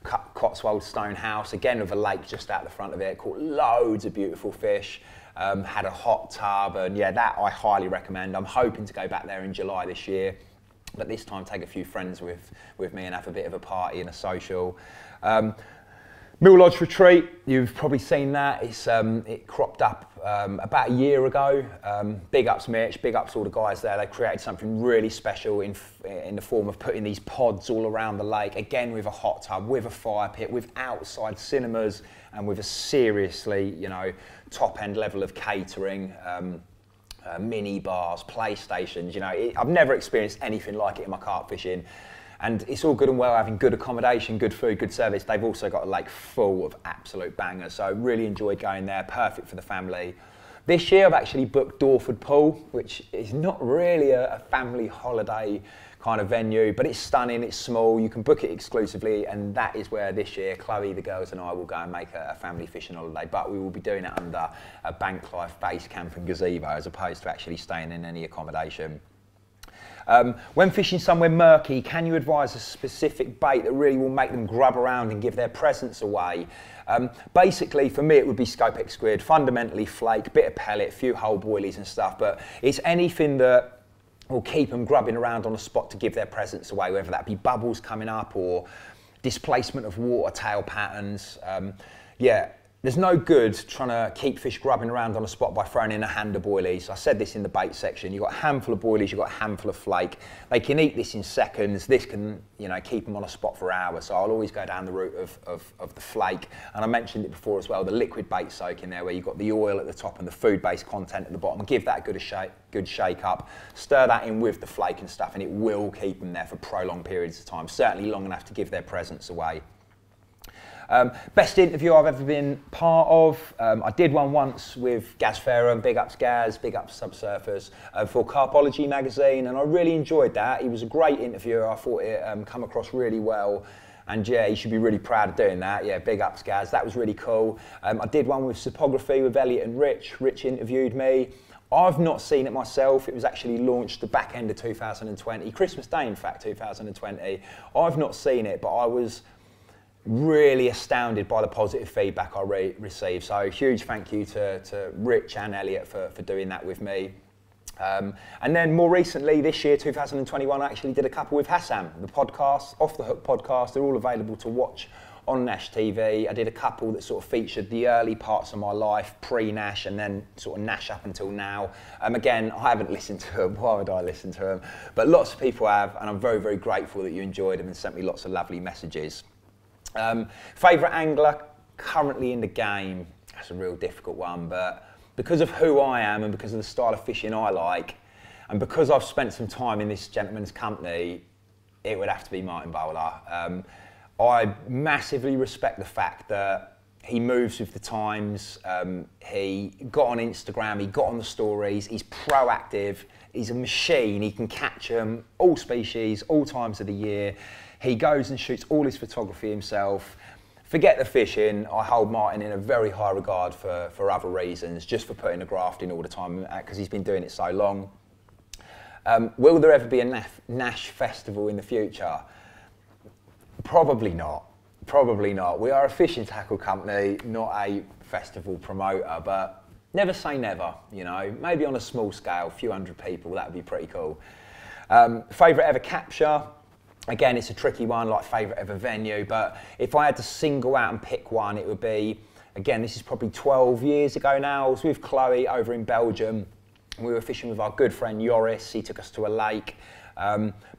Cotswold stone house, again with a lake just out the front of it. Caught loads of beautiful fish. Had a hot tub, and yeah, that I highly recommend. I'm hoping to go back there in July this year, but this time take a few friends with me and have a bit of a party and a social. Mill Lodge Retreat, you've probably seen that. It cropped up about a year ago. Big ups Mitch, big ups all the guys there. They created something really special in the form of putting these pods all around the lake, again with a hot tub, with a fire pit, with outside cinemas, and with a seriously, top end level of catering, mini bars, playstations. I've never experienced anything like it in my carp fishing. And it's all good and well having good accommodation, good food, good service. They've also got a lake full of absolute bangers. So I really enjoyed going there, perfect for the family. This year I've actually booked Dorford Pool, which is not really a family holiday kind of venue, but it's stunning, it's small, you can book it exclusively, and that is where this year Chloe, the girls and I will go and make a family fishing holiday, but we will be doing it under a bank life base camp and gazebo as opposed to actually staying in any accommodation. When fishing somewhere murky, can you advise a specific bait that really will make them grub around and give their presence away? Basically, for me, it would be Scopex squid, fundamentally flake, bit of pellet, few whole boilies and stuff, but it's anything that will keep them grubbing around on a spot to give their presence away, whether that be bubbles coming up or displacement of water tail patterns. There's no good trying to keep fish grubbing around on a spot by throwing in a hand of boilies. I said this in the bait section. You've got a handful of boilies, you've got a handful of flake. They can eat this in seconds. This can, keep them on a spot for hours. So I'll always go down the route of the flake. And I mentioned it before as well, the liquid bait soak in there where you've got the oil at the top and the food-based content at the bottom. Give that a good shake up. Stir that in with the flake and stuff, and it will keep them there for prolonged periods of time, certainly long enough to give their presence away. Best interview I've ever been part of. I did one once with Gaz Farrer, big ups Gaz, big ups Subsurfers, for Carpology magazine, and I really enjoyed that. He was a great interviewer. I thought it come across really well, and yeah, he should be really proud of doing that. Yeah, big ups Gaz, that was really cool. I did one with Topography with Elliot and Rich. Rich interviewed me. I've not seen it myself. It was actually launched the back end of 2020, Christmas Day in fact, 2020. I've not seen it, but I was really astounded by the positive feedback I received. So huge thank you to Rich and Elliot for doing that with me. And then more recently, this year, 2021, I actually did a couple with Hassan, the podcast, Off the Hook podcast. They're all available to watch on Nash TV. I did a couple that sort of featured the early parts of my life, pre-Nash, and then sort of Nash up until now. Again, I haven't listened to them. Why would I listen to them? But lots of people have, and I'm very, very grateful that you enjoyed them and sent me lots of lovely messages. Favourite angler currently in the game, that's a real difficult one, but because of who I am and because of the style of fishing I like, and because I've spent some time in this gentleman's company, it would have to be Martin Bowler. I massively respect the fact that he moves with the times, he got on Instagram, he got on the stories, he's proactive, he's a machine, he can catch them, all species, all times of the year. He goes and shoots all his photography himself. Forget the fishing, I hold Martin in a very high regard for other reasons, just for putting the graft in all the time, because he's been doing it so long. Will there ever be a Nash festival in the future? Probably not, probably not. We are a fishing tackle company, not a festival promoter, but never say never, maybe on a small scale, a few hundred people, that would be pretty cool. Favourite ever capture? Again, it's a tricky one, like favourite ever venue, but if I had to single out and pick one, it would be, again, this is probably 12 years ago now. I was with Chloe over in Belgium. We were fishing with our good friend Joris. He took us to a lake.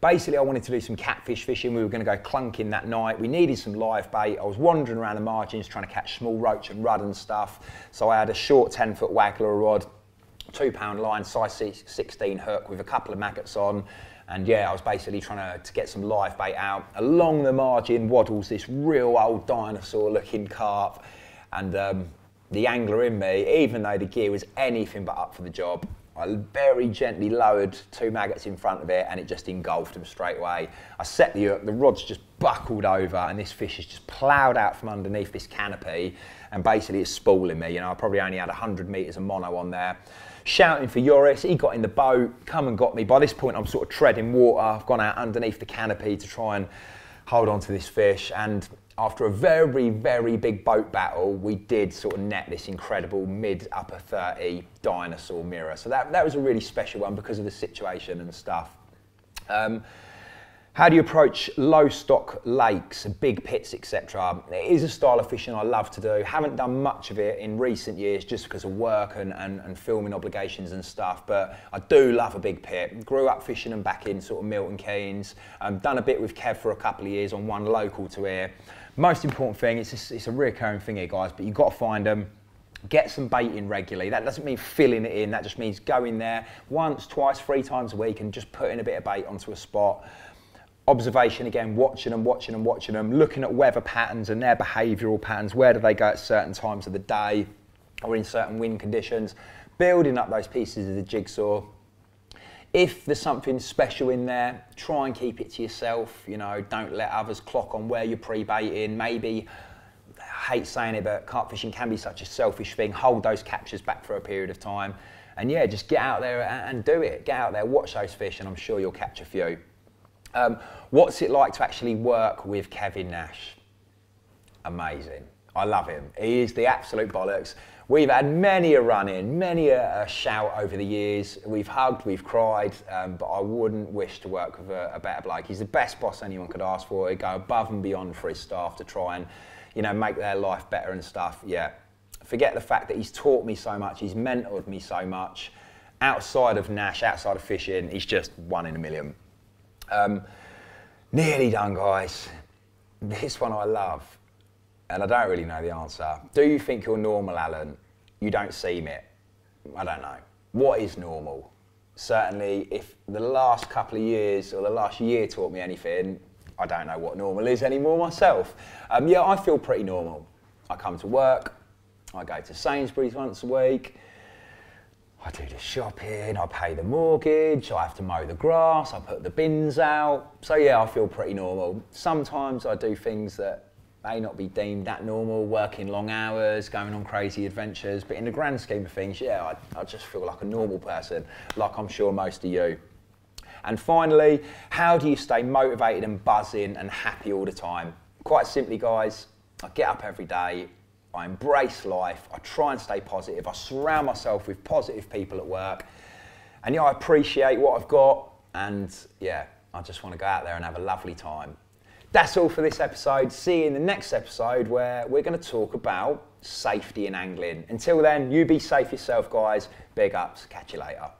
Basically, I wanted to do some catfish fishing. We were going to go clunking that night. We needed some live bait. I was wandering around the margins trying to catch small roach and rudd and stuff. So I had a short 10-foot waggler rod, 2-pound line, size 16 hook with a couple of maggots on. And yeah, I was basically trying to get some live bait out. Along the margin waddles this real old dinosaur looking carp. And the angler in me, even though the gear was anything but up for the job, I very gently lowered 2 maggots in front of it and it just engulfed them straight away. I set the hook, the rod's just buckled over and this fish has just ploughed out from underneath this canopy and basically it's spooling me. You know, I probably only had 100 metres of mono on there. Shouting for Joris, he got in the boat, come and got me. By this point I'm sort of treading water, I've gone out underneath the canopy to try and hold on to this fish, and after a very, very big boat battle, we did sort of net this incredible mid-upper 30 dinosaur mirror. So that was a really special one because of the situation and stuff. How do you approach low stock lakes, big pits, etc.? It is a style of fishing I love to do. Haven't done much of it in recent years just because of work and filming obligations and stuff, but I do love a big pit. Grew up fishing them back in sort of Milton Keynes. Done a bit with Kev for a couple of years on one local to here. Most important thing, it's a recurring thing here, guys, but you've got to find them. Get some bait in regularly. That doesn't mean filling it in, that just means going there once, twice, 3 times a week and just putting a bit of bait onto a spot. Observation again, watching them, looking at weather patterns and their behavioural patterns. Where do they go at certain times of the day or in certain wind conditions? Building up those pieces of the jigsaw. If there's something special in there, try and keep it to yourself. You know, don't let others clock on where you're pre-baiting. Maybe, I hate saying it, but carp fishing can be such a selfish thing. Hold those captures back for a period of time. And yeah, just get out there and do it. Get out there, watch those fish, and I'm sure you'll catch a few. What's it like to actually work with Kevin Nash? Amazing. I love him. He is the absolute bollocks. We've had many a run-in, many a shout over the years. We've hugged, we've cried, but I wouldn't wish to work with a better bloke. He's the best boss anyone could ask for. He'd go above and beyond for his staff to try and, you know, make their life better and stuff. Yeah. Forget the fact that he's taught me so much, he's mentored me so much. Outside of Nash, outside of fishing, he's just one in a million. Nearly done, guys. This one I love, and I don't really know the answer. Do you think you're normal, Alan? You don't seem it. I don't know. What is normal? Certainly, if the last couple of years or the last year taught me anything, I don't know what normal is anymore myself. Yeah, I feel pretty normal. I come to work, I go to Sainsbury's once a week, I do the shopping, I pay the mortgage, I have to mow the grass, I put the bins out. So yeah, I feel pretty normal. Sometimes I do things that may not be deemed that normal, working long hours, going on crazy adventures, but in the grand scheme of things, yeah, I just feel like a normal person, like I'm sure most of you. And finally, how do you stay motivated and buzzing and happy all the time? Quite simply, guys, I get up every day, I embrace life, I try and stay positive, I surround myself with positive people at work, and yeah, I appreciate what I've got, and yeah, I just want to go out there and have a lovely time. That's all for this episode. See you in the next episode where we're going to talk about safety in angling. Until then, you be safe yourself, guys. Big ups. Catch you later.